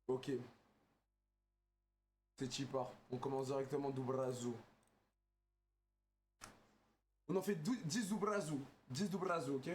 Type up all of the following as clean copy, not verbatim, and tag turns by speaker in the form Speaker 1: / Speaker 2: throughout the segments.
Speaker 1: Ok, c'est cheaper. On commence directement do Brasil. On en fait 10 do Brasil. 10 do Brasil, ok?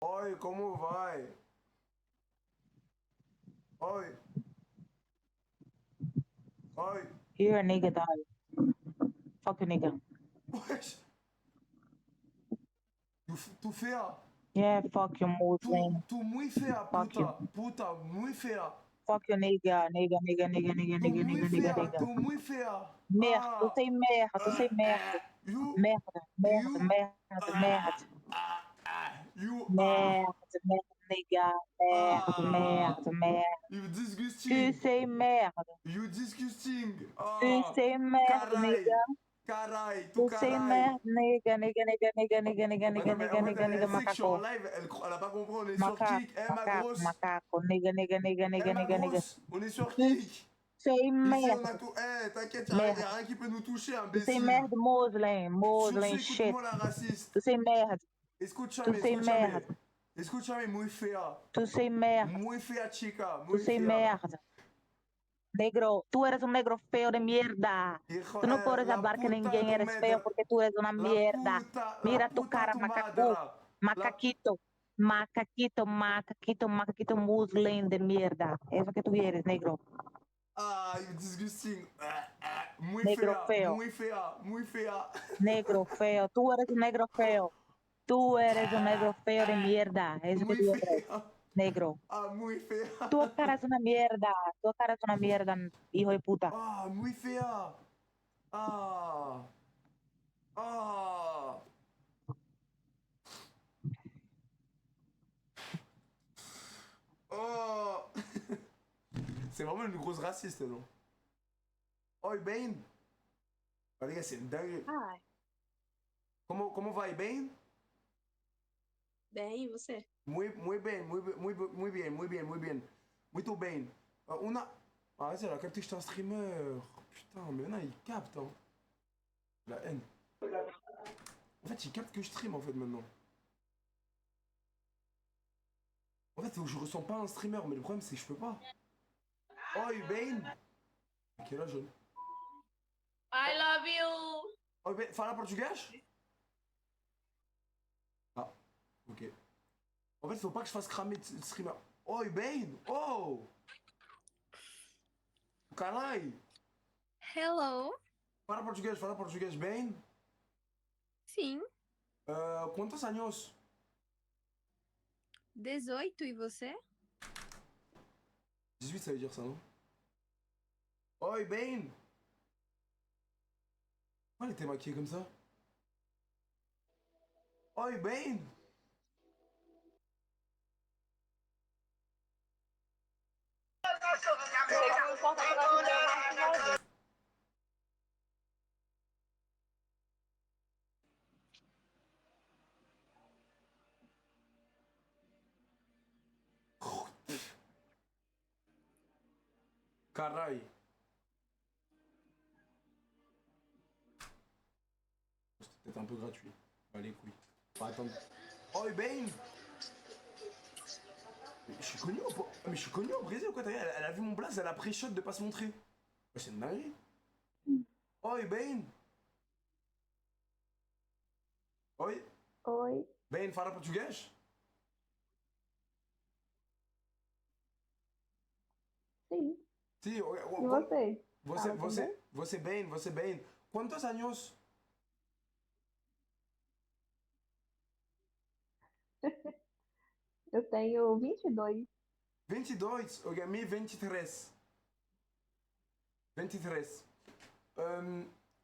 Speaker 1: Oi, como vai? Oi, oi.
Speaker 2: You're a nigga, dog. Fuck a nigga.
Speaker 1: Wesh, tu feia.
Speaker 2: Yeah, fuck you, Muslim.
Speaker 1: Tu muito feia,
Speaker 2: Fuck you.
Speaker 1: puta. Puta, muito feia.
Speaker 2: Fuck you, nigga. Nigga, nigga, nigga, nigga,
Speaker 1: Tu
Speaker 2: nigga,
Speaker 1: muito
Speaker 2: nigga, nigga,
Speaker 1: feia,
Speaker 2: nigga.
Speaker 1: tu muito feia.
Speaker 2: Merda, tu
Speaker 1: Ah,
Speaker 2: sei merda, tu sei merda.
Speaker 1: you,
Speaker 2: Merda, merda,
Speaker 1: you,
Speaker 2: merda, merda.
Speaker 1: you are,
Speaker 2: Merda, merda, nigga. Merda, merda, merda.
Speaker 1: you
Speaker 2: Tu
Speaker 1: disgusting.
Speaker 2: sei merda.
Speaker 1: You disgusting.
Speaker 2: Tu sei merda,
Speaker 1: Carai,
Speaker 2: nigga.
Speaker 1: carai, tu
Speaker 2: Tu sei
Speaker 1: carai.
Speaker 2: merda, nigga, nigga, nigga, nigga, nigga, nigga, nigga,
Speaker 1: Attends, mais
Speaker 2: nigga,
Speaker 1: en fait,
Speaker 2: nigga, nigga,
Speaker 1: elle sait que je suis en
Speaker 2: macaco.
Speaker 1: live, elle a pas compris, on est sur
Speaker 2: Macaco,
Speaker 1: Kick. Eh, ma
Speaker 2: macaco,
Speaker 1: grosse.
Speaker 2: macaco. Nigga, nigga, nigga,
Speaker 1: Eh,
Speaker 2: nigga,
Speaker 1: ma
Speaker 2: nigga, nigga.
Speaker 1: grosse, on est sur
Speaker 2: Tu
Speaker 1: Kick.
Speaker 2: sei
Speaker 1: Ici, on a
Speaker 2: merda.
Speaker 1: tout. Eh, t'inquiète, y a
Speaker 2: Merda.
Speaker 1: rien qui peut nous toucher,
Speaker 2: Tu sei
Speaker 1: imbécile.
Speaker 2: merda, Muslim.
Speaker 1: Surtout,
Speaker 2: Muslim, shit.
Speaker 1: écoute-moi, la raciste.
Speaker 2: Tu sei merda. Tu
Speaker 1: Escúchame,
Speaker 2: sei
Speaker 1: escúchame.
Speaker 2: merda.
Speaker 1: Escúchame, muy fea.
Speaker 2: Tu sei merda.
Speaker 1: Muy fea, chica,
Speaker 2: Tu
Speaker 1: muy
Speaker 2: sei
Speaker 1: fea.
Speaker 2: merda. Negro, tú eres un negro feo de mierda.
Speaker 1: Hijo,
Speaker 2: Tú no puedes
Speaker 1: la
Speaker 2: hablar que
Speaker 1: puta
Speaker 2: ninguém
Speaker 1: tu
Speaker 2: eres feo
Speaker 1: madre.
Speaker 2: porque tú eres una mierda.
Speaker 1: La
Speaker 2: Mira tu
Speaker 1: puta
Speaker 2: cara,
Speaker 1: tu
Speaker 2: macaco.
Speaker 1: madre. La...
Speaker 2: Macaquito. Macaquito, macaquito, macaquito muslim de mierda. Eso que tú eres, negro.
Speaker 1: Ah, you disgusting. Muy
Speaker 2: Negro
Speaker 1: fea,
Speaker 2: feo.
Speaker 1: muy fea, muy fea.
Speaker 2: Negro feo. Tú eres un negro feo. Tú eres un negro feo de mierda. Eso que
Speaker 1: Muy
Speaker 2: tú eres.
Speaker 1: fea.
Speaker 2: Negro.
Speaker 1: Ah, muy fea.
Speaker 2: Tu cara es una mierda. Tu cara es una mierda, hijo de puta.
Speaker 1: Ah, muy fea. Ah. Ah. Oh. C'est vraiment une grosse raciste, non? Oi, bem? Ah, les gars, c'est une dingue.
Speaker 3: Ai,
Speaker 1: Como vai, bem?
Speaker 3: bem, e você?
Speaker 1: Muy bien, muy bien, muy bien, muy bien. Muito bem. On a... Ah, vas-y, elle a capté que j'étais un streamer. Putain, mais non, il capte, hein. La haine. En fait, il capte que je stream, en fait, maintenant. En fait, je ressens pas un streamer, mais le problème, c'est que je peux pas. Oi, bem? Ok, là, jeune.
Speaker 3: I love you!
Speaker 1: Oi, bem? Fala português? Ah, ok. En fait, faut pas que je fasse cramer le streamer. Oi, bem? Oh! Carai!
Speaker 4: Hello.
Speaker 1: Fala português bem?
Speaker 4: Sim.
Speaker 1: Quantos anos?
Speaker 4: 18 e você?
Speaker 1: 18, ça veut dire ça, non? Oi, Ben! Pourquoi elle était maquillée comme ça? Oi, Ben! Carai! C'était peut-être un peu gratuit. Allez, couilles. Faut attendre. Oi, Ben! Mais je suis connu au... Mais je suis connu au Brésil ou quoi? T'as vu, elle a vu mon blaze, elle a pré-shot de pas se montrer. Ouais, c'est une dinguerie. Oi, Ben! Oi?
Speaker 5: Oi,
Speaker 1: Ben, fala português?
Speaker 5: sim.
Speaker 1: Sim,
Speaker 5: E você? Fala também?
Speaker 1: você bem. Quantos anos?
Speaker 5: Eu tenho 22.
Speaker 1: 22, ok, mi 23. 23.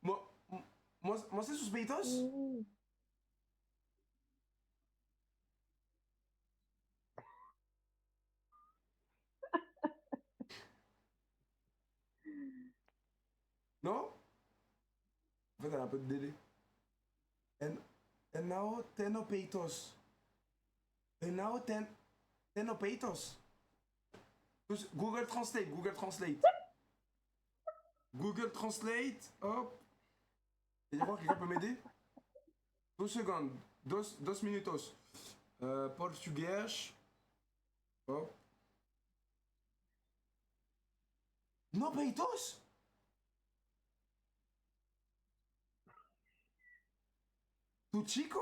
Speaker 1: Mo, você suspeitos?
Speaker 5: Hum,
Speaker 1: Non? En fait, elle a un peu de délai. Enao teno peitos. Enao teno peitos. Google Translate, Google Translate. Google Translate, hop. Et je crois que quelqu'un peut m'aider? 2 secondes, 2 minutos. Português. Hop. No peitos? Tu chico?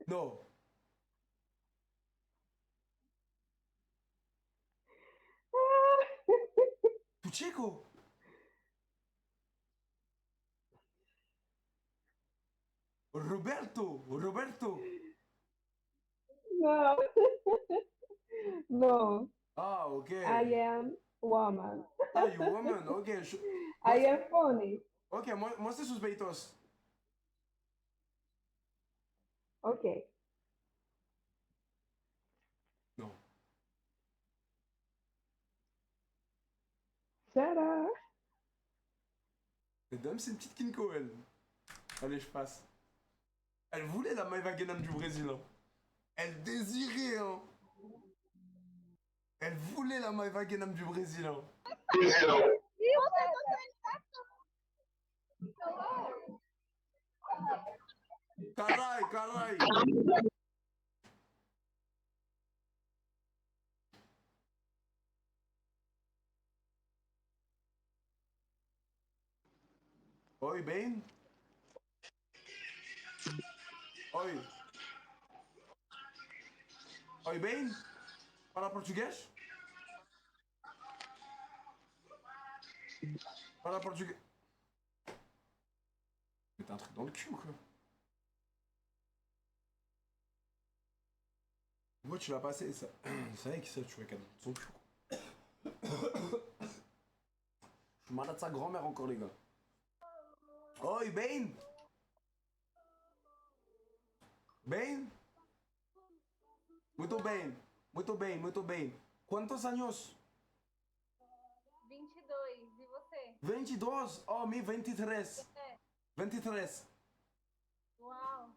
Speaker 1: No. Tu chico? Roberto, Roberto.
Speaker 5: não, no.
Speaker 1: Ah, ok.
Speaker 5: I am woman.
Speaker 1: Ah, you woman, ok.
Speaker 5: I am funny.
Speaker 1: Ok, moi c'est suspeitos.
Speaker 5: Ok.
Speaker 1: Non.
Speaker 5: Será?
Speaker 1: Cette dame, c'est une petite kinko, elle. Allez, je passe. Elle voulait la Maïva Genam du Brésil, hein. Elle désirait, hein. Elle voulait la Maïva Genam du Brésil, hein. Carai, carai. Oi, bem? Oi. Oi, bem? Fala português? Fala português. Mais t'as un truc dans le cul ou quoi? Moi, tu l'as passé, ça. C'est vrai que ça, tu vois, qu'elle dans son cul, quoi. Je suis malade de sa grand-mère encore, les gars. Oi, bem? Bem? Muito bem. Muito bem, muito bem. Quantos anos?
Speaker 6: 22. E você?
Speaker 1: 22. Oh, mi 23.
Speaker 6: É.
Speaker 1: 23.
Speaker 6: Uau.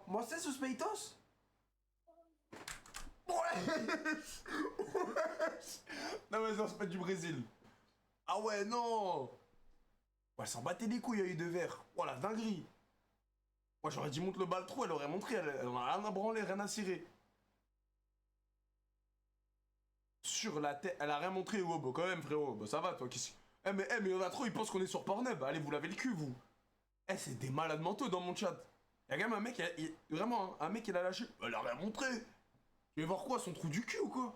Speaker 1: Você suspeitos? Wesh! Wesh! Non mais ça c'est pas du Brésil. Ah ouais non. Ouais, elle s'en battait les couilles à eu de verre. Oh la dinguerie. Moi j'aurais dit montre le bal trop, elle aurait montré, elle en a rien à branler, rien à cirer. Sur la tête, elle a rien montré, oh bah quand même frérot, bah ça va toi, qu'est-ce. Mais y'en a trop, ils pensent qu'on est sur Pornhub, allez vous lavez le cul vous. Eh c'est des malades mentaux dans mon chat. Y'a quand même un mec, vraiment, hein, un mec il a lâché, elle a rien montré. Tu veux voir quoi, son trou du cul ou quoi?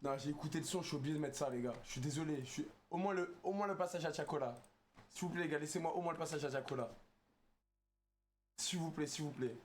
Speaker 1: Non, j'ai écouté le son, je suis obligé de mettre ça, les gars. Je suis désolé. Au moins le passage à Chacola. S'il vous plaît, les gars, laissez-moi au moins le passage à Chacola. S'il vous plaît, s'il vous plaît.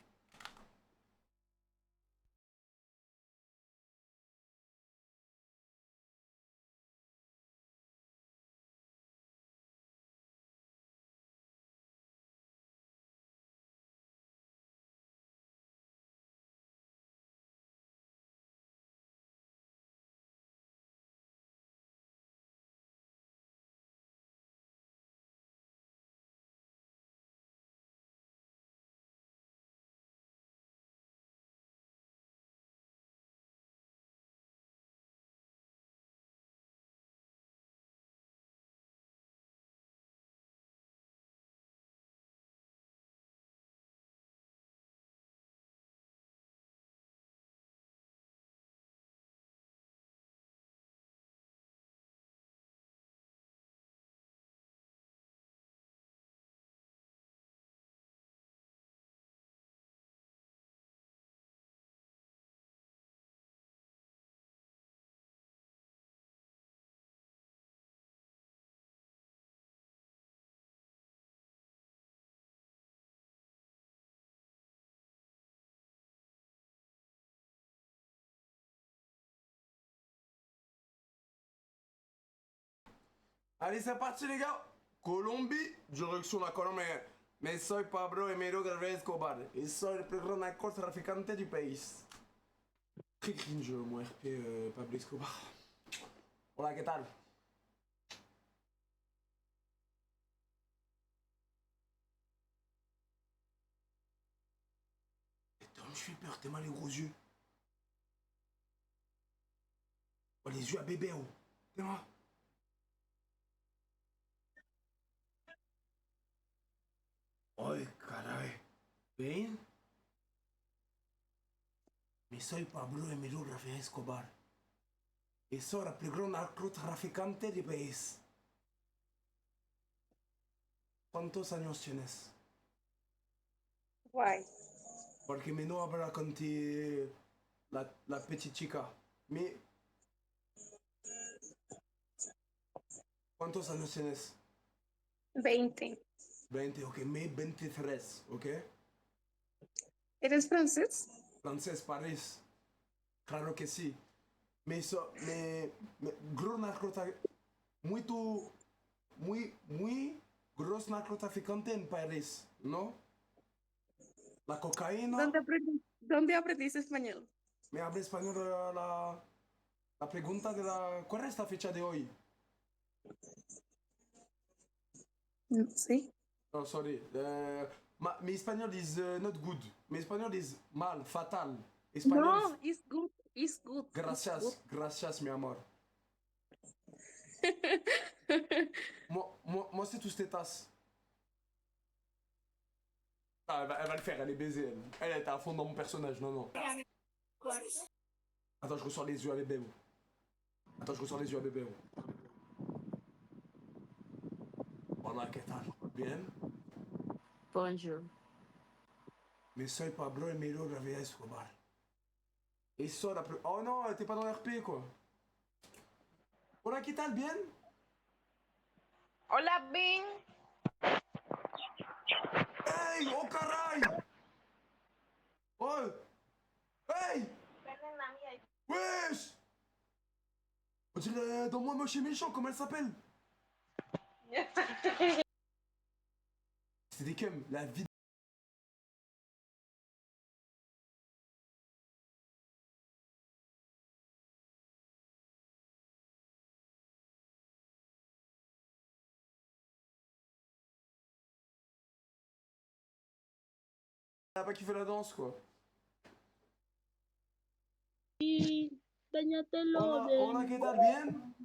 Speaker 1: Allez, c'est parti, les gars. Colombie, direction la Colombie. Mais soy Pablo Emilio García Escobar. Et soy le plus grand narcotraficante du pays. Très cringe, mon RP Pablo Escobar. Hola, ¿qué tal? Putain, je fais peur, t'es mal les gros yeux. Oh, les yeux à bébé, oh. T'es moi. Ay, caray. ¿Ven? Mais soy Pablo Emilio García Escobar. Y soy el plus grand narcotraficante del país. ¿Cuántos años tienes?
Speaker 7: Why?
Speaker 1: Porque me no habla con la petite chica. Mais... ¿Cuántos años tienes?
Speaker 7: 20.
Speaker 1: 20, ok. Me 23, ok.
Speaker 7: ¿Eres francés?
Speaker 1: Francés, París. Claro que sí. Gros narcotraficante. Muy gros narcotraficante en París, ¿no? La cocaína.
Speaker 7: ¿Dónde aprendiste español?
Speaker 1: Me habla español la pregunta de la... ¿Cuál es la fecha de hoy?
Speaker 7: Sí.
Speaker 1: Oh, sorry. Mi español is not good. Mi español is mal, fatal. Español.
Speaker 7: No, it's good. It's good.
Speaker 1: Gracias, gracias, mi amor. Moi c'est tous tes tasses. Ah, elle va le faire, elle est baisée. Elle est à fond dans mon personnage, non, non. Attends, je ressors les yeux à bébé. Attends, je ressors les yeux à bébé. Hola, ¿qué tal? Bien.
Speaker 3: Bonjour.
Speaker 1: Mais soy Pablo Emilio García Escobar. Et ça, la plus... Oh non, t'es pas dans l'RP, quoi. Hola, ¿qué tal? Bien.
Speaker 3: Hola, Bing.
Speaker 1: Hey, oh caray. Oh. Hey. Wesh. On dirait dans Moi Moche et Méchant, comment elle s'appelle? C'est des cums, la vie. Elle a pas kiffé la danse, quoi.
Speaker 8: Dañatelo
Speaker 1: Hola,
Speaker 8: de...
Speaker 1: hola, ¿qué tal? ¿Bien?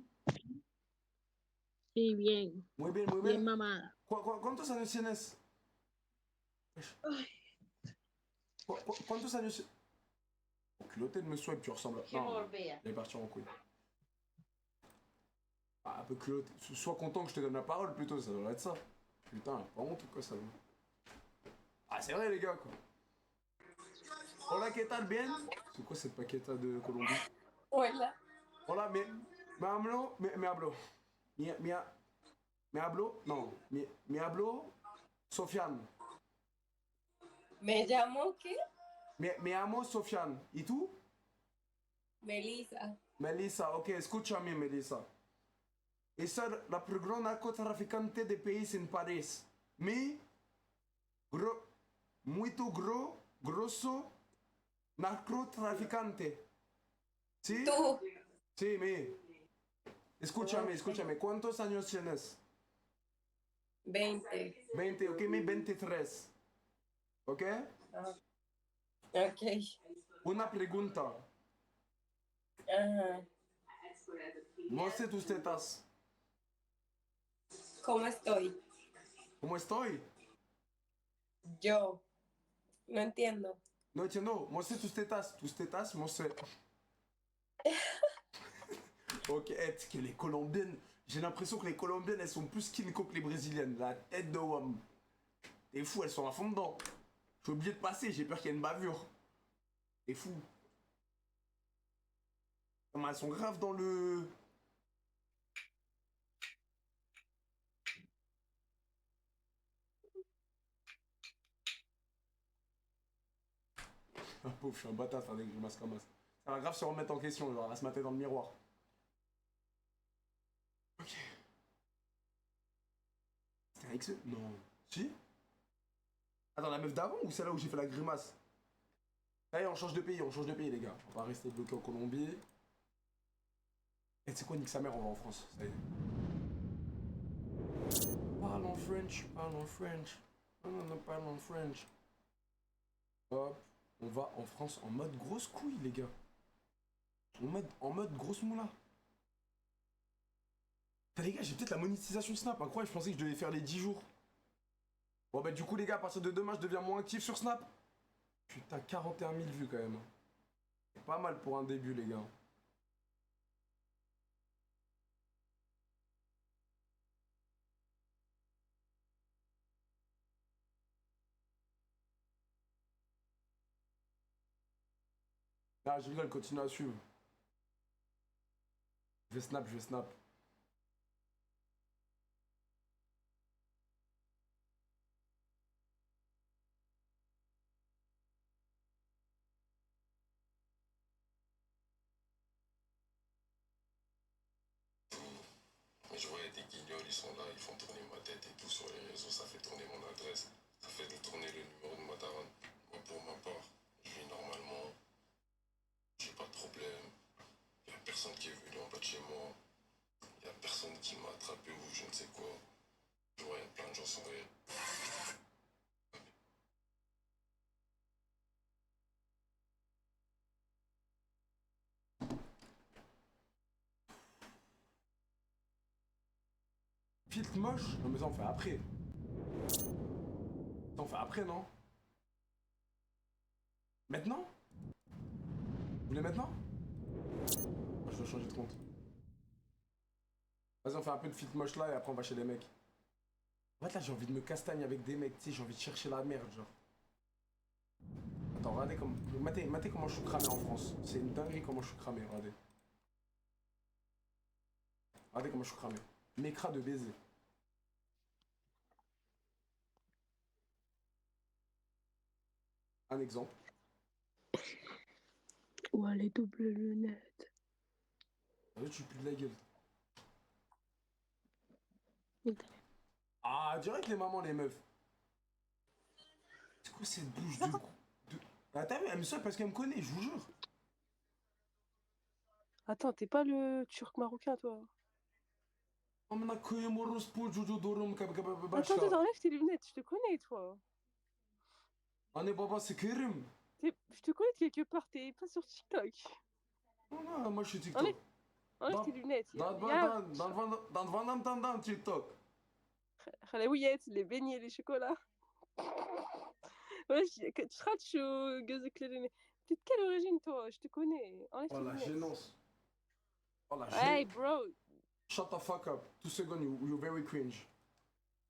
Speaker 8: Sí, bien.
Speaker 1: Muy bien, muy
Speaker 8: Bien
Speaker 1: bien.
Speaker 8: mamada.
Speaker 1: ¿Cuántos años tienes? ¿Cuántos años? Oh, culotté de me swipe, tu ressembles à... Non, il est parti en couille. Ah, un peu culotté. Sois content que je te donne la parole, plutôt, ça devrait être ça. Putain, pas honte ou quoi, ça va. Ah, c'est vrai, les gars, quoi. Hola, ¿qué tal? Bien? C'est quoi cette paqueta de Colombie?
Speaker 7: Hola.
Speaker 1: Hola, me hablo. Me hablo, no, me hablo Sofiane.
Speaker 8: ¿Me llamo qué?
Speaker 1: Me llamo Sofiane. ¿Y tú?
Speaker 8: Melissa.
Speaker 1: Melissa, ok, escúchame, Melissa. Esa es la plus grande narcotraficante de país en París. Muito grosso narcotraficante. ¿Sí?
Speaker 8: Tú.
Speaker 1: Sí, escúchame. ¿Cuántos años tienes?
Speaker 8: 20.
Speaker 1: 20, ok, me 23. ¿Ok?
Speaker 8: Ok.
Speaker 1: Una pregunta.
Speaker 8: Ajá.
Speaker 1: Muestre tus tetas.
Speaker 8: ¿Cómo estoy?
Speaker 1: ¿Cómo estoy?
Speaker 8: Yo. No entiendo.
Speaker 1: No entiendo. Muestre tus tetas. Tus tetas, muestre. Ok, est-ce que les Colombiennes. J'ai l'impression que les Colombiennes, elles sont plus kinko que les Brésiliennes. La tête de homme. T'es fou, elles sont à fond dedans. J'ai oublié de passer, j'ai peur qu'il y ait une bavure. T'es fou. Non, mais elles sont graves dans le. Ah pauvre, je suis un bâtard, faire des grimaces comme ça. Ça va grave se remettre en question, genre à se mater dans le miroir. Ok. C'était avec ce. Non. Si? Attends, la meuf d'avant ou celle-là où j'ai fait la grimace? Allez, on change de pays, les gars. On va rester bloqué en Colombie. Et tu sais quoi, nique sa mère, on va en France. Ça y est. Parle en French, parle en French. Non, parle en French. Hop, on va en France en mode grosse couille, les gars. En mode grosse moula. Putain, les gars, j'ai peut-être la monétisation Snap. Incroyable, je pensais que je devais faire les 10 jours. Bon, bah, du coup, les gars, à partir de demain, je deviens moins actif sur Snap. Putain, 41 000 vues quand même. C'est pas mal pour un début, les gars. Ah, je rigole, continue à suivre. Je vais snap.
Speaker 9: Mais je vois, des guignols, ils sont là, ils font tourner ma tête et tout sur les réseaux, ça fait tourner mon adresse, ça fait tourner le numéro de ma daronne. Moi, pour ma part, je vis normalement, j'ai pas de problème, y a personne qui est venu en bas de chez moi, y a personne qui m'a attrapé ou je ne sais quoi. Je vois, y a plein de gens sourire.
Speaker 1: Filtre moche? Non, mais ça, on fait après. Ça, on fait après, non? Maintenant? Vous voulez maintenant? Ah, je dois changer de compte. Vas-y, on fait un peu de fit moche là et après on va chez les mecs. En fait, là, j'ai envie de me castagne avec des mecs, tu sais, j'ai envie de chercher la merde, genre. Attends, regardez comme. Matez comment je suis cramé en France. C'est une dinguerie comment je suis cramé, regardez. Regardez comment je suis cramé. M'écras de baiser. Un exemple.
Speaker 7: Ouais, les doubles lunettes.
Speaker 1: Là, tu pues de la gueule.
Speaker 7: Ok.
Speaker 1: Ah, direct les mamans, les meufs. C'est quoi cette bouche de. Ah, t'as vu, elle me saoule parce qu'elle me connaît, je vous jure.
Speaker 10: Attends, t'es pas le turc marocain, toi? Attends, enlève tes lunettes, je te connais, toi.
Speaker 1: Anne baba c'est Kerim.
Speaker 10: Je te connais de quelque part, t'es pas sur TikTok.
Speaker 1: Non, moi je suis TikTok.
Speaker 10: Enlève tes lunettes.
Speaker 1: Dans TikTok.
Speaker 10: Les ouillettes, les beignets, les chocolats. Ouais, tu seras chaud, gueuse éclairée. T'es de quelle origine, toi? Je te connais. Enlève tes
Speaker 1: Oh la
Speaker 10: lunettes.
Speaker 1: gênance. Oh la
Speaker 10: Hey,
Speaker 1: gênance.
Speaker 10: bro.
Speaker 1: Shut the fuck up. 2 seconds, you're very cringe.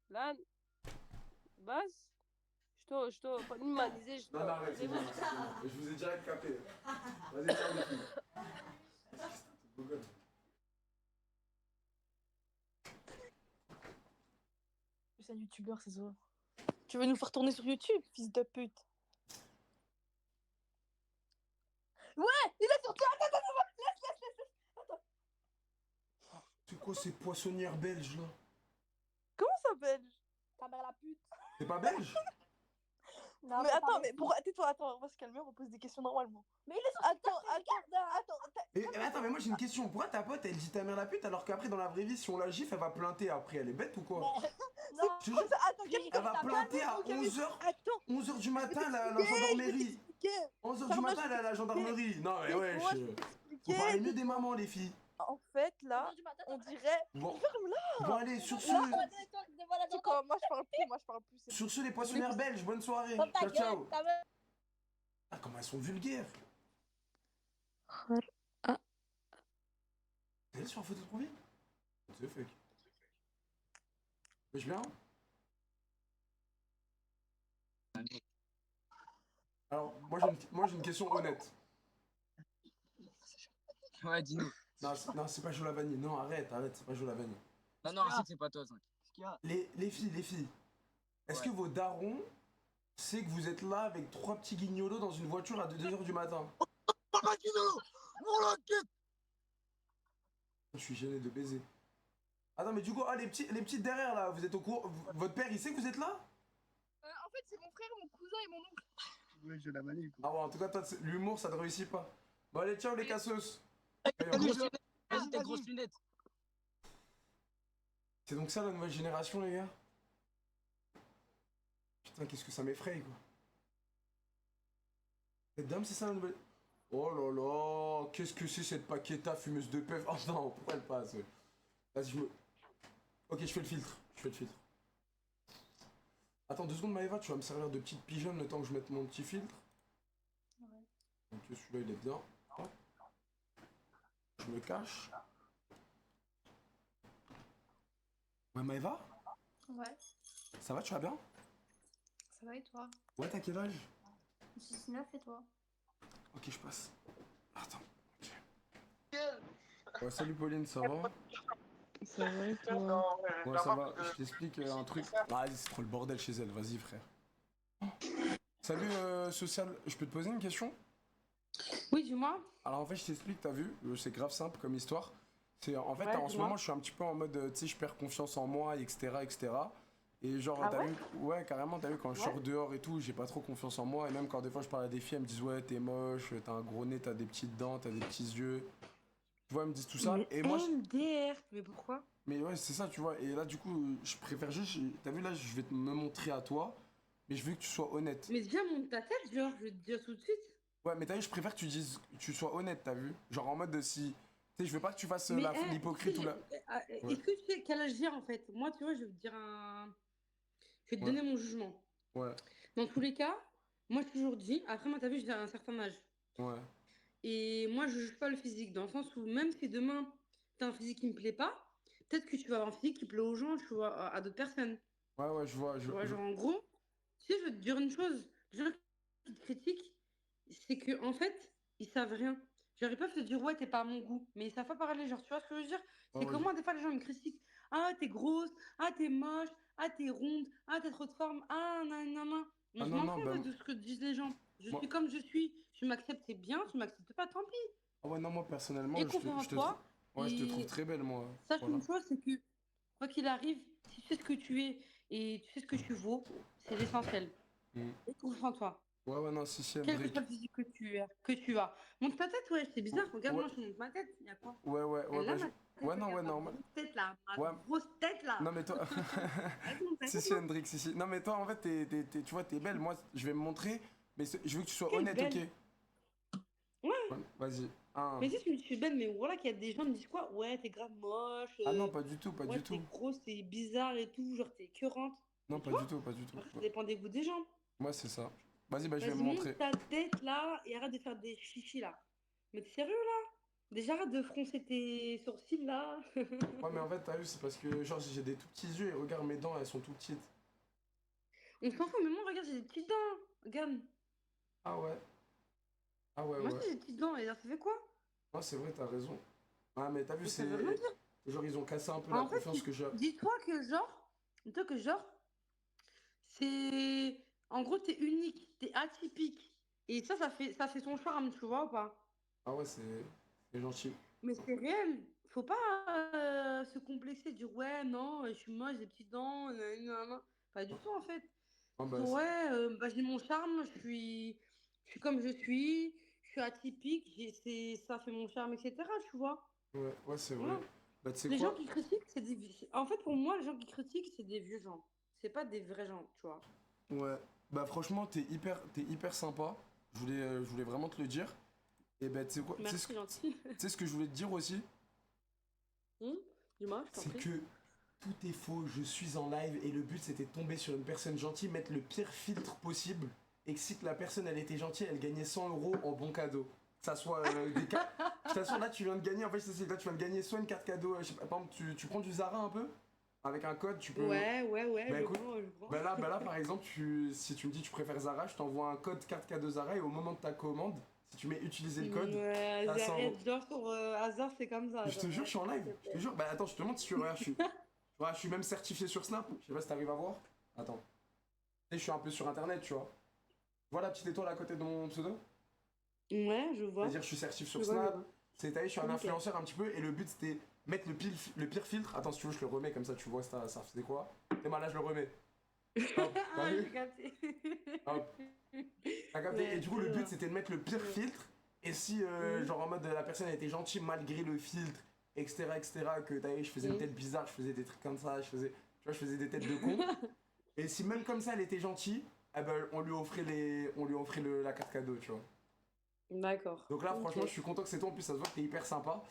Speaker 10: Lan. Bas. Что, понимаете, что?
Speaker 1: Non, arrête, c'est bon, c'est bon. Je vous ai direct capé. Vas-y, ciao les filles. Google.
Speaker 11: ancien youtubeur, c'est ça. Tu veux nous faire tourner sur YouTube, fils de pute? Ouais, il est sur toi. Attends, laisse.
Speaker 1: C'est quoi ces poissonnières belges là?
Speaker 11: Comment ça s'appelle? Ta mère la pute.
Speaker 1: C'est pas belge?
Speaker 11: Non, mais attends, mais pour... tais-toi, attends, on va se calmer, on pose des questions normalement. Mais il est sur attends.
Speaker 1: Attends, mais moi j'ai une question. Pourquoi ta pote elle dit ta mère la pute alors qu'après dans la vraie vie, si on la gifle, elle va planter après? Elle est bête ou quoi?
Speaker 11: Non,
Speaker 1: Je te jure,
Speaker 11: attends,
Speaker 1: elle va planter à 11h du matin la gendarmerie. 11h du matin elle est à la gendarmerie. Non mais wesh. Vous parlez mieux des mamans les filles.
Speaker 11: En fait, là, on dirait...
Speaker 1: Bon,
Speaker 11: Ferme-la.
Speaker 1: bon allez, sur ce...
Speaker 11: C'est quoi? Moi, je parle plus.
Speaker 1: Sur ce, les poissonnières belges, bonne soirée. Ciao, ciao. Ah, comment elles sont vulgaires. C'est elle sur la photo de profil? C'est fake. Wesh bien? Alors, moi j'ai une question honnête.
Speaker 12: Ouais, dis-nous.
Speaker 1: Non, c'est pas Joe Lavani. Non, arrête, c'est pas Joe Lavani.
Speaker 12: Non, arrête, c'est pas toi, ça.
Speaker 1: Les filles. Est-ce que vos darons savent que vous êtes là avec 3 petits guignolos dans une voiture à 2h du matin? Je suis gêné de baiser. Attends, mais du coup, les petites derrière là, vous êtes au courant? Votre père, il sait que vous êtes là?
Speaker 11: En fait, c'est mon frère, mon cousin et mon oncle.
Speaker 12: Ouais, je la manie,
Speaker 1: Ah ouais, en tout cas, toi, l'humour, ça ne réussit pas. Bon, allez, ciao les cassos.
Speaker 12: Vas-y, ta grosse lunette.
Speaker 1: C'est donc ça la nouvelle génération, les gars? Putain, qu'est-ce que ça m'effraie, quoi. Cette dame, c'est ça la nouvelle... Oh là là, qu'est-ce que c'est cette paqueta fumeuse de peuf? Oh non, pourquoi elle passe? Vas-y, Ok, je fais le filtre. Attends 2 secondes, Maëva, tu vas me servir de petite pigeonne le temps que je mette mon petit filtre.
Speaker 11: Ouais.
Speaker 1: Donc celui-là, il est bien. Hop. Je me cache. Ouais, Maëva?
Speaker 4: Ouais,
Speaker 1: Ça va, tu vas bien?
Speaker 4: ça va et toi?
Speaker 1: Ouais, t'as quel âge?
Speaker 4: 19 et toi?
Speaker 1: Ok, je passe. Attends. Ouais, salut Pauline, ça va?
Speaker 7: Ça va et toi?
Speaker 1: Ouais, ça va. Je t'explique un truc. Ah, c'est trop le bordel chez elle. Vas-y, frère. Salut, social. Je peux te poser une question?
Speaker 3: Oui, dis-moi.
Speaker 1: Alors, en fait, je t'explique, t'as vu? C'est grave simple comme histoire. En fait,
Speaker 3: Ouais,
Speaker 1: en ce
Speaker 3: dis-moi.
Speaker 1: moment, je suis un petit peu en mode, tu sais, je perds confiance en moi, etc. Et genre,
Speaker 3: Ah
Speaker 1: t'as
Speaker 3: ouais?
Speaker 1: vu? Ouais, carrément, t'as vu, quand je
Speaker 3: Ouais.
Speaker 1: sors dehors et tout, j'ai pas trop confiance en moi. Et même quand des fois je parle à des filles, elles me disent, ouais, t'es moche, t'as un gros nez, t'as des petites dents, t'as des petits yeux. Tu vois, elles me disent tout ça.
Speaker 3: Mais
Speaker 1: Et moi,
Speaker 3: MDR, mais pourquoi?
Speaker 1: mais ouais, c'est ça, tu vois. Et là, du coup, je préfère juste. T'as vu, là, je vais me montrer à toi, mais je veux que tu sois honnête.
Speaker 3: Mais viens, monte ta tête, genre, je vais te dire tout de suite.
Speaker 1: Ouais, mais t'as vu, je préfère que tu sois honnête, t'as vu? Genre en mode de si. Tu sais, je veux pas que tu fasses
Speaker 3: Mais,
Speaker 1: l'hypocrite ou la.
Speaker 3: Est-ce que tu sais quel âge j'ai en fait? Moi, tu vois, je vais te dire un. Je vais te
Speaker 1: Ouais.
Speaker 3: donner mon jugement.
Speaker 1: Ouais,
Speaker 3: Dans tous les cas, moi, j'ai toujours dit, après, moi, t'as vu, j'ai un certain âge.
Speaker 1: ouais.
Speaker 3: Et moi, je juge pas le physique, dans le sens où même si demain, t'as un physique qui me plaît pas, peut-être que tu vas avoir un physique qui plaît aux gens, tu vois, à d'autres personnes.
Speaker 1: Ouais, je vois.
Speaker 3: Tu vois, genre, en gros, tu sais, je vais te dire une chose. Les gens qui te critiquent, c'est que en fait, ils savent rien. Genre, ils peuvent te dire, ouais, t'es pas à mon goût, mais ils savent pas parler. Genre, tu vois ce que je veux dire? C'est
Speaker 1: Ouais,
Speaker 3: que moi, des fois, les gens me critiquent. Ah, t'es grosse. Ah, t'es moche. Ah, t'es ronde. Ah, t'as trop de forme. Ah, nanana. Mais
Speaker 1: Ah
Speaker 3: je
Speaker 1: non,
Speaker 3: m'en
Speaker 1: non,
Speaker 3: fous
Speaker 1: bah.
Speaker 3: de ce que disent les gens. Je
Speaker 1: Moi-
Speaker 3: suis comme je suis. Tu m'acceptes, c'est bien. Tu m'acceptes pas, tant pis.
Speaker 1: Ah ouais, non, moi personnellement,
Speaker 3: Et
Speaker 1: je te,
Speaker 3: confiance en
Speaker 1: je te
Speaker 3: toi.
Speaker 1: trouve. Ouais, je te trouve
Speaker 3: Et
Speaker 1: très belle, moi.
Speaker 3: sache
Speaker 1: Voilà.
Speaker 3: une chose, c'est que quoi qu'il arrive, si tu sais ce que tu es et tu sais ce que tu vaux, c'est l'essentiel.
Speaker 1: Mm.
Speaker 3: Et confiance en toi.
Speaker 1: Ouais, non, si,
Speaker 3: Quel que
Speaker 1: Hendrik.
Speaker 3: soit le physique que tu as. Montre ta tête, ouais, c'est bizarre. Regarde,
Speaker 1: Ouais.
Speaker 3: moi, je montre ma tête. Il y a quoi?
Speaker 1: Ouais,
Speaker 3: Elle
Speaker 1: bah,
Speaker 3: a ma tête,
Speaker 1: ouais, non, ouais,
Speaker 3: regarde, ma
Speaker 1: normal.
Speaker 3: grosse tête là. Ma
Speaker 1: Ouais.
Speaker 3: grosse tête là.
Speaker 1: Non, mais toi.
Speaker 3: Vas-y, montre ta
Speaker 1: Si,
Speaker 3: tête,
Speaker 1: si,
Speaker 3: moi.
Speaker 1: Hendrik, si. Non, mais toi, en fait, tu vois, t'es belle. Moi, je vais me montrer, mais je veux que tu sois
Speaker 3: Quelle
Speaker 1: honnête,
Speaker 3: belle.
Speaker 1: ok?
Speaker 3: Ouais.
Speaker 1: Vas-y.
Speaker 3: Mais si tu me suis belle, mais voilà qu'il y a des gens qui me disent quoi? Ouais, t'es grave moche.
Speaker 1: Ah non, pas du tout, pas
Speaker 3: Ouais,
Speaker 1: du
Speaker 3: t'es
Speaker 1: tout.
Speaker 3: grosse, t'es bizarre et tout. Genre, t'es écœurante.
Speaker 1: Non,
Speaker 3: Mais tu
Speaker 1: pas
Speaker 3: vois,
Speaker 1: du tout, pas du tout.
Speaker 3: après, ça dépend des goûts des gens.
Speaker 1: Ouais, c'est ça. Vas-y, bah, je vais
Speaker 3: Vas-y,
Speaker 1: me
Speaker 3: monte
Speaker 1: montrer.
Speaker 3: ta tête là et arrête de faire des chichis là. Mais t'es sérieux là? Déjà, arrête de froncer tes sourcils là.
Speaker 1: Ouais, mais en fait, t'as vu, c'est parce que, genre, j'ai des tout petits yeux et regarde mes dents, elles sont tout petites.
Speaker 3: On s'en fout, mais moi, regarde, j'ai des petites dents. Regarde.
Speaker 1: Ah ouais. Ah ouais,
Speaker 3: Moi
Speaker 1: ouais.
Speaker 3: aussi, j'ai des petites dents. Et ça fait quoi?
Speaker 1: Ouais, c'est vrai, t'as raison. Ah, mais t'as vu,
Speaker 3: Mais ça
Speaker 1: c'est.
Speaker 3: veut rien dire.
Speaker 1: Genre, ils ont cassé un peu la
Speaker 3: En fait,
Speaker 1: confiance que j'ai.
Speaker 3: dis-toi que genre, c'est... En gros, t'es unique, t'es atypique. Et ça fait son charme, tu vois ou pas?
Speaker 1: Ah ouais, c'est gentil.
Speaker 3: Mais c'est réel. Faut pas se complexer, dire ouais, non, je suis moche, j'ai des petites dents, nanana. Pas du tout en fait.
Speaker 1: Ah bah,
Speaker 3: Dire ouais, bah, j'ai mon charme, je suis comme je suis atypique, ça fait mon charme, etc. Tu vois?
Speaker 1: ouais, c'est vrai.
Speaker 3: Voilà.
Speaker 1: Bah, tu sais
Speaker 3: Les gens
Speaker 1: quoi?
Speaker 3: qui critiquent, c'est des... En fait, pour moi, les gens qui critiquent, c'est des vieux gens. C'est pas des vrais gens, tu vois.
Speaker 1: Ouais. Bah, franchement, t'es hyper sympa. Je voulais vraiment te le dire. Et bah, tu sais quoi?
Speaker 3: Merci, gentil.
Speaker 1: Tu sais ce que je voulais te dire aussi?
Speaker 3: Dis-moi, je t'en
Speaker 1: C'est
Speaker 3: prie.
Speaker 1: que tout est faux. Je suis en live et le but c'était de tomber sur une personne gentille, mettre le pire filtre possible. Et que si la personne elle était gentille, elle gagnait 100 € en bon cadeau. Que ça soit des cartes. Je t'assure, là tu viens de gagner. En fait, là tu viens de gagner soit une carte cadeau. Je sais pas, par exemple, tu prends du Zara un peu? Avec un code, tu peux.
Speaker 3: Ouais,
Speaker 1: Bah
Speaker 3: je
Speaker 1: écoute,
Speaker 3: prends, je prends.
Speaker 1: bah là, par exemple, si tu me dis que tu préfères Zara, je t'envoie un code carte cadeau Zara et au moment de ta commande, si tu mets utiliser le code,
Speaker 3: Ouais,
Speaker 1: t'as 100
Speaker 3: arrête,
Speaker 1: €.
Speaker 3: genre sur hasard, c'est comme ça.
Speaker 1: Je te jure, je suis en live. Je te jure. Bah attends, je te montre si tu regardes. Je suis même certifié sur Snap. Je sais pas si t'arrives à voir. Attends. Tu sais, je suis un peu sur internet, tu vois. Tu vois la petite étoile à côté de mon pseudo?
Speaker 3: Ouais, je vois.
Speaker 1: C'est-à-dire, je suis certifié sur
Speaker 3: Je vois, je
Speaker 1: Snap.
Speaker 3: vois.
Speaker 1: C'est, t'as vu, je suis un
Speaker 3: Ok.
Speaker 1: influenceur un petit peu. Et le but, c'était mettre le pire filtre. Attends, si tu veux, je le remets comme ça, tu vois, ça faisait quoi. Et moi, là, je le remets. Hop, t'as
Speaker 3: Ah,
Speaker 1: vu?
Speaker 3: j'ai capté.
Speaker 1: Hop. T'as capté?
Speaker 3: Ouais,
Speaker 1: Et du coup,
Speaker 3: je
Speaker 1: le but,
Speaker 3: vois.
Speaker 1: c'était de mettre le pire filtre. Et si, genre en mode la personne était gentille malgré le filtre, etc., que t'as vu, je faisais une tête bizarre, je faisais des trucs comme ça, tu vois, je faisais des têtes de con. Et si même comme ça, elle était gentille, eh ben, on lui offrait la carte cadeau, tu vois.
Speaker 3: D'accord.
Speaker 1: Donc là,
Speaker 3: Ok.
Speaker 1: franchement, je suis content que c'est toi. En plus, ça se voit que t'es hyper sympa.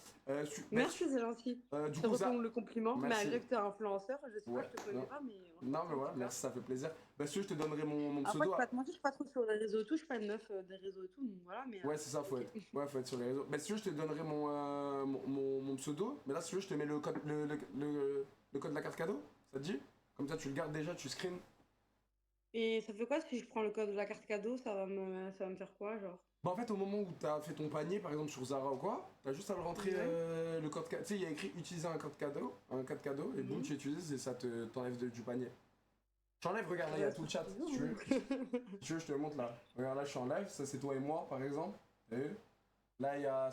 Speaker 3: Merci, c'est gentil.
Speaker 1: Du
Speaker 3: Je
Speaker 1: coup,
Speaker 3: retourne le compliment.
Speaker 1: merci.
Speaker 3: Malgré que t'es influenceur, je sais
Speaker 1: Ouais,
Speaker 3: pas, je te connais
Speaker 1: non.
Speaker 3: pas, mais...
Speaker 1: Non, mais voilà, merci, ça fait plaisir. Bah, si tu veux, je te donnerai mon
Speaker 3: Après, je
Speaker 1: pseudo.
Speaker 3: vais pas te mentir, je suis pas trop sur les réseaux et tout, je suis pas une meuf des réseaux et tout, donc voilà, mais...
Speaker 1: Ouais, c'est ça,
Speaker 3: ok.
Speaker 1: faut être sur les réseaux. Bah, si tu veux, je te donnerai mon pseudo. Mais là, si tu veux, je te mets le code, le code de la carte cadeau. Ça te dit? Comme ça, tu le gardes déjà, tu screens.
Speaker 3: Et ça fait quoi si je prends le code de la carte cadeau, ça va me faire quoi, genre?
Speaker 1: Bah, en fait, au moment où t'as fait ton panier, par exemple sur Zara ou quoi, t'as juste à le rentrer
Speaker 3: Ouais.
Speaker 1: le code cadeau. Tu sais, il y a écrit utiliser un code cadeau, et boum, tu utilises et ça t'enlève du panier. J'enlève, regarde, là, il y a tout le chat. Si tu veux. Si tu veux, je te le montre là. Regarde, là, je suis en live, ça c'est toi et moi, par exemple. T'as vu? Là, il y a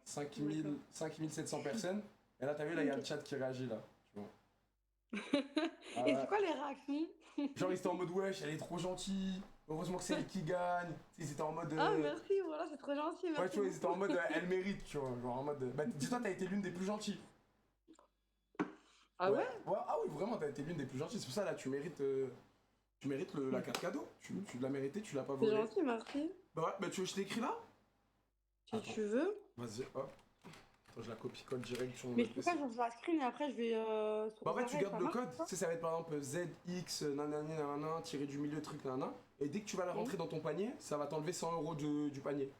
Speaker 1: 5700 personnes. Et là, t'as vu, là, il y a le chat qui réagit là. Tu vois. Ah
Speaker 3: Et
Speaker 1: ouais.
Speaker 3: c'est quoi les réactions?
Speaker 1: Genre, ils étaient en mode wesh, elle est trop gentille. Heureusement que c'est elle qui gagne. Tu sais, ils étaient en mode.
Speaker 3: Ah, merci, voilà, c'est trop gentil, merci.
Speaker 1: Ouais, tu vois, ils étaient en mode
Speaker 3: beaucoup.
Speaker 1: elle mérite, tu vois. Genre en mode. Bah, dis-toi, t'as été l'une des plus gentilles.
Speaker 3: Ah ouais?
Speaker 1: Ah oui, vraiment, t'as été l'une des plus gentilles. C'est pour ça, là, tu mérites la carte cadeau. Tu l'as mérité, tu l'as pas
Speaker 3: C'est
Speaker 1: volé.
Speaker 3: gentil, merci.
Speaker 1: Bah, ouais, bah, tu veux que je t'écris là?
Speaker 3: Si tu veux.
Speaker 1: Vas-y, hop. Attends, je la copie-colle direct sur mon
Speaker 3: Mais je peux
Speaker 1: PC.
Speaker 3: pas, genre, je la screen et après je vais sur
Speaker 1: Bah, en fait, tu
Speaker 3: Zara et
Speaker 1: gardes
Speaker 3: ça
Speaker 1: le
Speaker 3: marche,
Speaker 1: code.
Speaker 3: ça?
Speaker 1: Tu sais, ça va être par exemple ZX, nanani, nanana, tiré du milieu, truc, nanana. Et dès que tu vas la rentrer dans ton panier, ça va t'enlever 100 € du panier.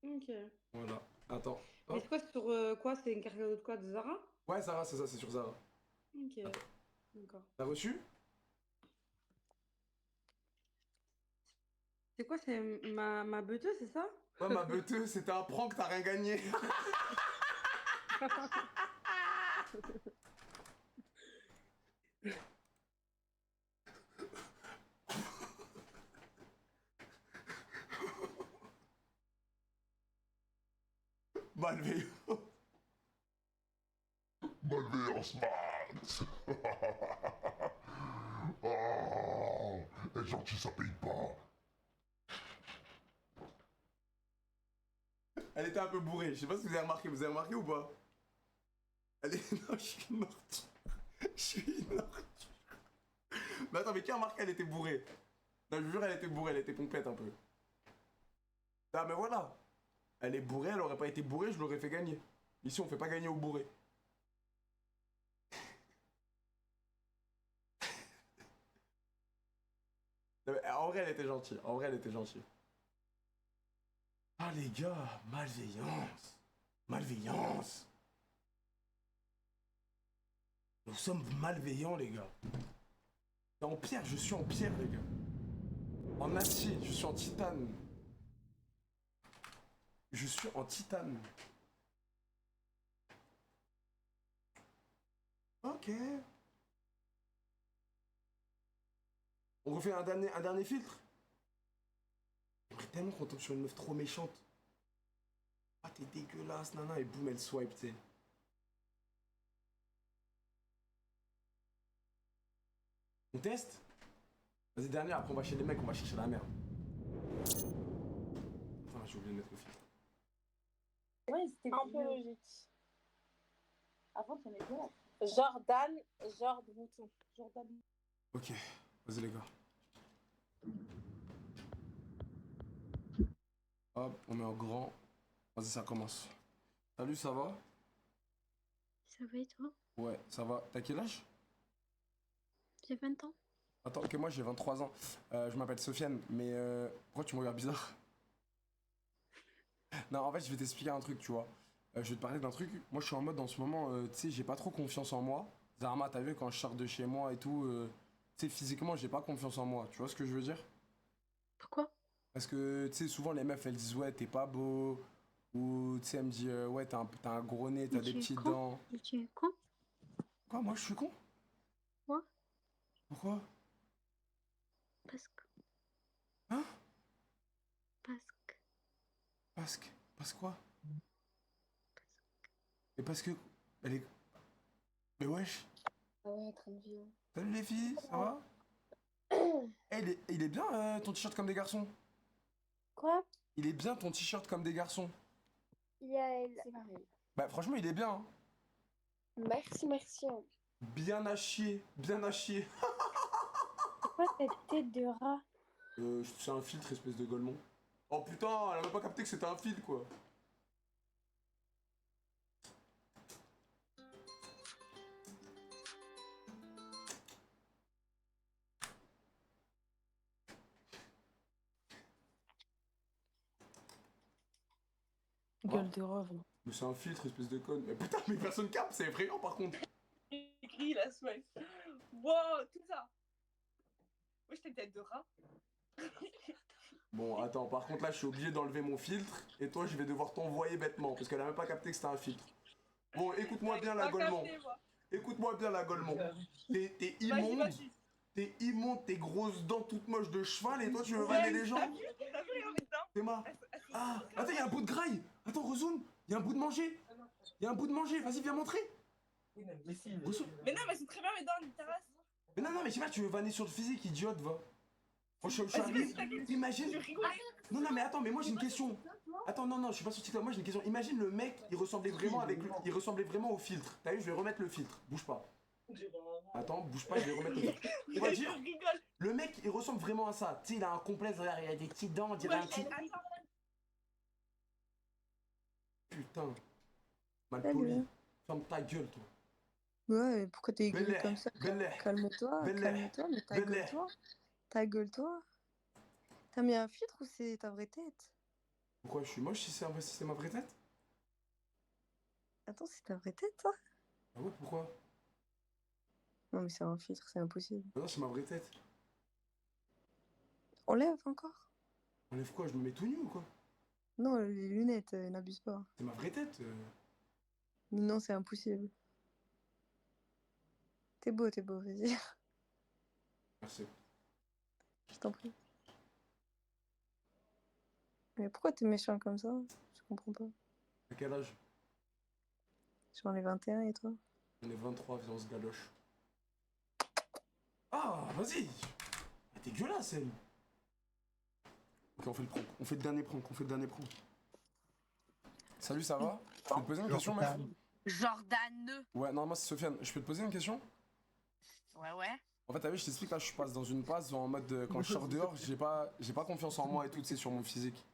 Speaker 3: Ok.
Speaker 1: Voilà. Attends.
Speaker 3: Mais
Speaker 1: Hop.
Speaker 3: c'est quoi, c'est sur quoi? C'est une carte cadeau de quoi? De Zara?
Speaker 1: Ouais, Zara, c'est ça, c'est sur Zara.
Speaker 3: Ok.
Speaker 1: Attends.
Speaker 3: D'accord.
Speaker 1: T'as reçu?
Speaker 3: C'est quoi? C'est ma beuteuse, c'est ça?
Speaker 1: Ouais, ma beuteuse, c'était un prank, t'as rien gagné. Malveillant.
Speaker 9: Malveillance max. Oh, être gentil, ça paye pas.
Speaker 1: Elle était un peu bourrée, je sais pas si vous avez remarqué ou pas? Non, je suis une ordure. Je suis une ordure. Mais attends, mais qui a remarqué qu'elle était bourrée? Non, je vous jure, elle était bourrée, elle était pompette un peu. Ah, mais voilà. Elle est bourrée, elle aurait pas été bourrée, je l'aurais fait gagner. Ici, on fait pas gagner au bourré. Non, mais en vrai, elle était gentille. En vrai, elle était gentille. Ah, les gars, malveillance. Malveillance. Nous sommes malveillants, les gars. Et en pierre, je suis en pierre, les gars. En acier, je suis en titane. Je suis en titane. Ok. On refait un dernier filtre? J'aimerais tellement qu'on tombe sur une meuf trop méchante. Ah, t'es dégueulasse, nana, et boum, elle swipe, tu sais. On teste? Vas-y, dernier, après on va chez les mecs, on va chercher la merde. Attends, j'ai oublié de mettre le filtre.
Speaker 11: Ouais, c'était un peu logique. Avant, t'aimais bien. Jordan Bouton. Jordan.
Speaker 1: Ok, vas-y les gars. Hop, on met en grand. Vas-y, ça commence. Salut, ça va?
Speaker 4: Ça va et toi?
Speaker 1: Ouais, ça va. T'as quel âge?
Speaker 4: J'ai 20 ans.
Speaker 1: Attends, ok, moi j'ai 23 ans. Je m'appelle Sofiane, mais pourquoi tu me regardes bizarre? Non, en fait, je vais t'expliquer un truc, tu vois. Je vais te parler d'un truc. Moi, je suis en mode en ce moment, tu sais, j'ai pas trop confiance en moi. Zarma, t'as vu, quand je sors de chez moi et tout, tu sais, physiquement, j'ai pas confiance en moi. Tu vois ce que je veux dire?
Speaker 4: Pourquoi?
Speaker 1: Parce que, tu sais, souvent les meufs, elles disent, ouais, t'es pas beau. Ou, tu sais, elle me dit, ouais, t'as un gros nez, t'as
Speaker 4: Mais
Speaker 1: des
Speaker 4: tu es
Speaker 1: petites
Speaker 4: con?
Speaker 1: dents.
Speaker 4: Mais tu es con?
Speaker 1: Quoi, moi, je suis con?
Speaker 4: Moi?
Speaker 1: Pourquoi?
Speaker 4: Parce que.
Speaker 1: Hein?
Speaker 4: Parce que.
Speaker 1: Parce que. Parce quoi? Et parce que. Elle est. Mais wesh.
Speaker 8: Ah ouais, train de vie.
Speaker 1: Salut les filles, ça va? Eh, il est bien ton t-shirt comme des garçons.
Speaker 5: Quoi?
Speaker 1: Il est bien ton t-shirt comme des garçons.
Speaker 5: C'est pareil.
Speaker 1: Bah franchement il est bien. Hein.
Speaker 5: Merci.
Speaker 1: Bien à chier, bien à chier.
Speaker 5: C'est quoi cette tête de rat?
Speaker 1: C'est un filtre espèce de golemon. Oh putain, elle a même pas capté que c'était un fil quoi.
Speaker 7: Gueule de rove.
Speaker 1: Mais c'est un filtre espèce de conne. Mais putain mais personne capte, c'est effrayant par contre.
Speaker 11: Écrit la Swipe. Wow, tout ça. Moi, j'étais tête de rat.
Speaker 1: Bon attends, par contre là je suis obligé d'enlever mon filtre. Et toi je vais devoir t'envoyer bêtement. Parce qu'elle a même pas capté que c'était un filtre. Bon écoute-moi bien la golemon. Écoute-moi bien la golemon. T'es immonde.
Speaker 11: Vas-y.
Speaker 1: T'es immonde, tes grosses dents toutes moches de cheval et toi tu veux vanner les gens? C'est ma. Ah, attends, y'a un bout de graille. Attends, rezoom. Y'a un bout de manger. Y'a un bout de manger. Vas-y, viens montrer.
Speaker 12: Mais si,
Speaker 11: Mais non, mais c'est très bien, mais dans une terrasse.
Speaker 1: Mais non, mais je sais pas, tu veux vanner sur le physique, idiote, va. Oh, je suis arrivé. Imagine. Non, mais attends, mais moi j'ai une question. Attends, non, je suis pas sur TikTok. Moi j'ai une question. Imagine le mec, il ressemblait vraiment au filtre. T'as vu, je vais remettre le filtre. Bouge pas. Attends, bouge pas, je vais remettre le filtre. On va dire. Le mec, il ressemble vraiment à ça. Tu sais, il a un complexe, regarde, il a des petites dents, on dirait un petit. Putain. Mal poli. Ferme ta gueule, toi.
Speaker 7: Ouais, pourquoi t'es aigri
Speaker 1: Bel-Air,
Speaker 7: comme ça?
Speaker 1: Bel-Air.
Speaker 7: Calme-toi,
Speaker 1: Bel-Air.
Speaker 7: calme-toi, mais
Speaker 1: Bel-Air.
Speaker 7: ta gueule-toi. Ta gueule-toi. T'as mis un filtre ou c'est ta vraie tête?
Speaker 1: Pourquoi je suis moche si c'est ma vraie tête?
Speaker 7: Attends, c'est ta vraie tête, ça?
Speaker 1: Ah ouais, pourquoi?
Speaker 7: Non, mais c'est un filtre, c'est impossible.
Speaker 1: Non, c'est ma vraie tête.
Speaker 7: Enlève encore.
Speaker 1: Enlève quoi? Je me mets tout nu ou quoi?
Speaker 7: Non, les lunettes, n'abuse pas.
Speaker 1: C'est ma vraie tête.
Speaker 7: Mais non, c'est impossible. T'es beau, vas-y.
Speaker 1: Merci.
Speaker 7: Je t'en prie. Mais pourquoi t'es méchant comme ça? Je comprends pas.
Speaker 1: À quel âge?
Speaker 7: J'en ai 21 et toi?
Speaker 1: On est 23, viens, on se galoche. Ah, vas-y! Ah, t'es dégueulasse, elle! Ok, on fait le prank. On fait le dernier prank. Salut, ça va? Je peux te poser une question, meuf?
Speaker 2: Jordan.
Speaker 1: Ouais, non, moi c'est Sofiane. Je peux te poser une question?
Speaker 2: Ouais.
Speaker 1: En fait, t'as vu, je t'explique, là, je passe dans une passe en mode quand je sors dehors, j'ai pas confiance en moi et tout, tu sais, sur mon physique.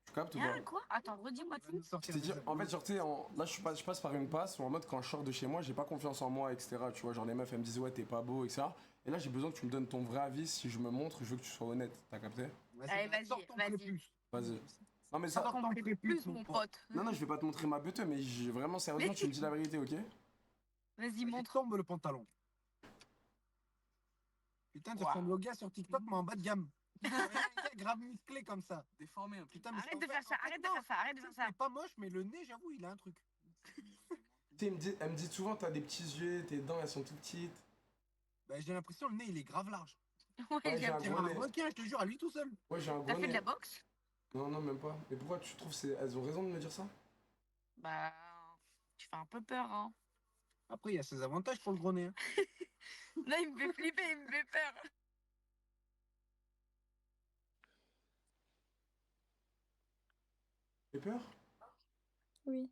Speaker 1: Tu captes ou pas?
Speaker 2: Quoi? Attends, redis-moi tout.
Speaker 1: Je t'ai dit, en fait, genre, tu sais, là, je passe par une passe où en mode quand je sors de chez moi, j'ai pas confiance en moi, etc. Tu vois, genre, les meufs, elles me disent, ouais, t'es pas beau, etc. Et là, j'ai besoin que tu me donnes ton vrai avis. Si je me montre, je veux que tu sois honnête. T'as capté?
Speaker 2: Allez, vas-y.
Speaker 1: Non, mais ça.
Speaker 2: Plus, mon pote.
Speaker 1: Non, je vais pas te montrer ma beuteuse, mais vraiment, sérieusement, tu me dis la vérité, ok?
Speaker 2: Vas-y, montre.
Speaker 12: Tombe le pantalon. Putain, tu ressembles au gars sur TikTok, mais en bas de gamme. Grave musclé comme ça. Déformé un peu. Putain, mais
Speaker 2: Arrête de faire ça, arrête de faire ça.
Speaker 12: C'est pas moche, mais le nez, j'avoue, il a un truc.
Speaker 1: Tu sais, elle me dit souvent, t'as des petits yeux, tes dents, elles sont toutes petites.
Speaker 12: Bah, j'ai l'impression, le nez, il est grave large.
Speaker 1: Ouais, j'ai un
Speaker 12: C'est
Speaker 1: gros
Speaker 12: un
Speaker 1: nez.
Speaker 12: requin, je te jure, à lui tout seul.
Speaker 1: Ouais, j'ai un
Speaker 13: T'as
Speaker 1: gros
Speaker 13: fait de
Speaker 1: nez.
Speaker 13: la boxe?
Speaker 1: Non, non, même pas. Mais pourquoi tu trouves elles ont raison de me dire ça?
Speaker 13: Bah, tu fais un peu peur, hein.
Speaker 12: Après, il y a ses avantages pour le gros nez. Hein.
Speaker 13: Là, il me fait flipper, il me fait peur.
Speaker 1: J'ai peur?
Speaker 7: Oui.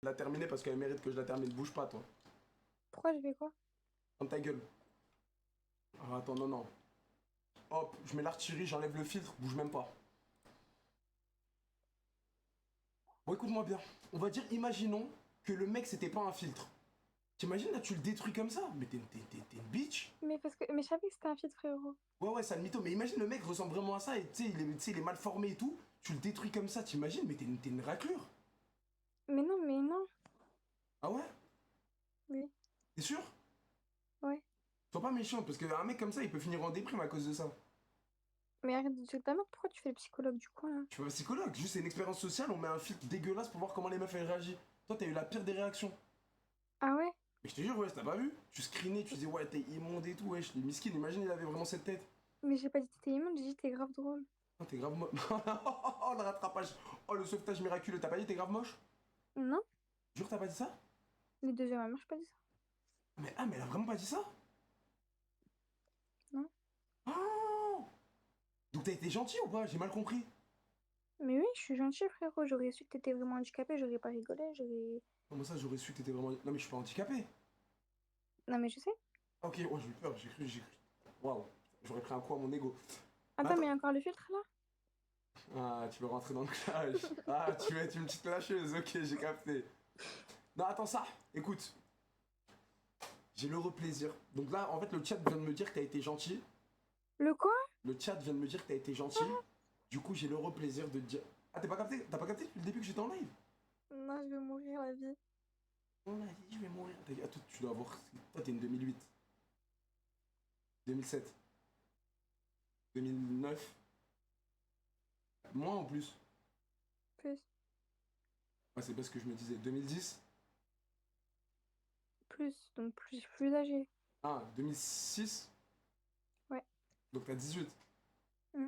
Speaker 1: La terminer parce qu'elle mérite que je la termine. Bouge pas, toi.
Speaker 7: Pourquoi je fais quoi?
Speaker 1: Ferme ta gueule. Ah, attends, non, non. Hop, je mets l'artillerie, j'enlève le filtre, bouge même pas. Bon, écoute-moi bien. On va dire, imaginons que le mec, c'était pas un filtre. T'imagines, là, tu le détruis comme ça? Mais t'es une bitch.
Speaker 7: Mais mais je savais que c'était un filtre, frérot.
Speaker 1: Ouais, c'est un mytho. Mais imagine, le mec ressemble vraiment à ça et tu sais, il est mal formé et tout. Tu le détruis comme ça, t'imagines? Mais t'es une raclure.
Speaker 7: Mais non.
Speaker 1: Ah ouais?
Speaker 7: Oui.
Speaker 1: T'es sûr?
Speaker 7: Ouais.
Speaker 1: Sois pas méchant, parce qu'un mec comme ça, il peut finir en déprime à cause de ça.
Speaker 7: Mais arrête de dire ta mère, pourquoi tu fais le psychologue du coup là?
Speaker 1: Je suis pas psychologue, juste c'est une expérience sociale, on met un filtre dégueulasse pour voir comment les meufs elles réagissent. Toi, t'as eu la pire des réactions.
Speaker 7: Ah ouais?
Speaker 1: Mais je te jure, ouais, t'as pas vu? Tu screenais, tu disais, ouais, t'es immonde et tout, wesh, les miskines, imagine, il avait vraiment cette tête.
Speaker 7: Mais j'ai pas dit que t'étais immonde, j'ai dit que t'es grave drôle.
Speaker 1: Oh, t'es grave moche. Oh, le rattrapage. Oh, le sauvetage miraculeux. T'as pas dit t'es grave moche?
Speaker 7: Non?
Speaker 1: Jure, t'as pas dit ça?
Speaker 7: Les deux ma mère, j'ai pas dit ça.
Speaker 1: Mais elle a vraiment pas dit ça?
Speaker 7: Non.
Speaker 1: Oh! Donc t'as été gentil ou pas? J'ai mal compris.
Speaker 7: Mais oui, je suis gentille, frérot. J'aurais su que t'étais vraiment handicapé, j'aurais pas rigolé, j'aurais.
Speaker 1: Comment ça, j'aurais su que t'étais vraiment. Non, mais je suis pas handicapé.
Speaker 7: Non, mais je sais.
Speaker 1: Ok, oh, j'ai eu peur, j'ai cru. Waouh, j'aurais pris un coup à mon ego.
Speaker 7: Attends, mais encore le filtre là?
Speaker 1: Ah, tu veux rentrer dans le clash. Ah, tu veux être une petite lâcheuse, ok, j'ai capté. Non, attends ça, écoute. J'ai l'heureux plaisir. Donc là, en fait, le chat vient de me dire que t'as été gentil.
Speaker 7: Le quoi?
Speaker 1: Le chat vient de me dire que t'as été gentil. Du coup, j'ai l'heureux plaisir de te dire... Ah, t'as pas capté depuis le début que j'étais en live?
Speaker 7: Non, je vais mourir la vie.
Speaker 1: On a dit, je vais mourir. Attends, tu dois avoir... Toi, t'es une 2008. 2007. 2009. Moins ou plus?
Speaker 7: Plus.
Speaker 1: Ouais, c'est parce que je me disais 2010.
Speaker 7: Plus, donc plus âgé.
Speaker 1: Ah, 2006.
Speaker 7: Ouais.
Speaker 1: Donc t'as 18.
Speaker 7: Mm.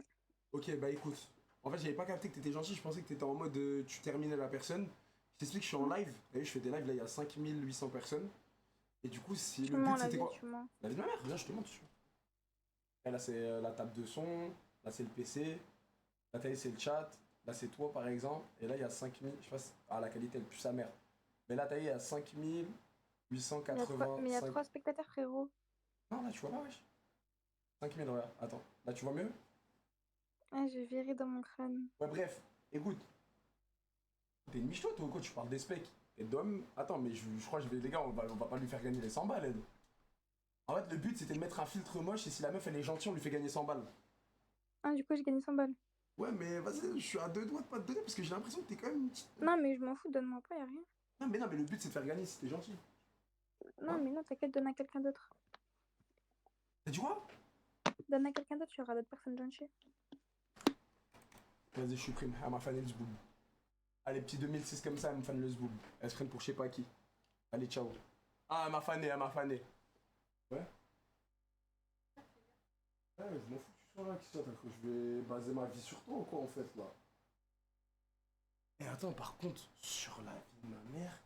Speaker 1: Ok, bah écoute. En fait, j'avais pas capté que t'étais gentil, je pensais que t'étais en mode tu terminais la personne. Je t'explique, je suis en live. T'as vu, je fais des lives, là, il y a 5800 personnes. Et du coup, si le but c'était quoi? La vie de ma mère, viens, je te montre. Et là, c'est la table de son. Là, c'est le PC. Là, t'as vu, c'est le chat. Là, c'est toi, par exemple. Et là, il y a 5000. Je sais pas si... Ah, la qualité, elle pue sa mère. Mais là, t'as vu, il y a 5880.
Speaker 7: Mais il y a 3 spectateurs, frérot.
Speaker 1: Non, là, tu vois pas, wesh. 5000, regarde. Attends. Là, tu vois mieux?
Speaker 7: Ah, je verrai dans mon crâne.
Speaker 1: Ouais, bref. Écoute. T'es une michto, toi, ou quoi? Tu parles des specs. Et d'homme. Attends, mais je crois que les gars, on va pas lui faire gagner les 100 balles, Ed. En fait, le but, c'était de mettre un filtre moche. Et si la meuf, elle est gentille, on lui fait gagner 100 balles.
Speaker 7: Ah, du coup, j'ai gagné 100 balles.
Speaker 1: Ouais, mais vas-y, je suis à 2 doigts de pas te donner parce que j'ai l'impression que t'es quand même une petite.
Speaker 7: Non, mais je m'en fous, donne-moi pas, y'a rien.
Speaker 1: Non, mais le but, c'est de faire gagner si t'es gentil.
Speaker 7: Non, mais non, t'inquiète, donne à quelqu'un d'autre.
Speaker 1: T'as dit quoi?
Speaker 7: Donne à quelqu'un d'autre, il y aura d'autres personnes gentilles.
Speaker 1: Vas-y, je supprime. Elle m'a fané le zboob. Allez, petit 2006 comme ça, elle me fane le zboob. Elle se prenne pour je sais pas qui. Allez, ciao. Ah, elle m'a fané. Ouais? Ouais, je m'en fous que tu sois là, qui soit. Je vais baser ma vie sur toi ou quoi, en fait, là? Et attends, par contre, sur la vie de ma mère,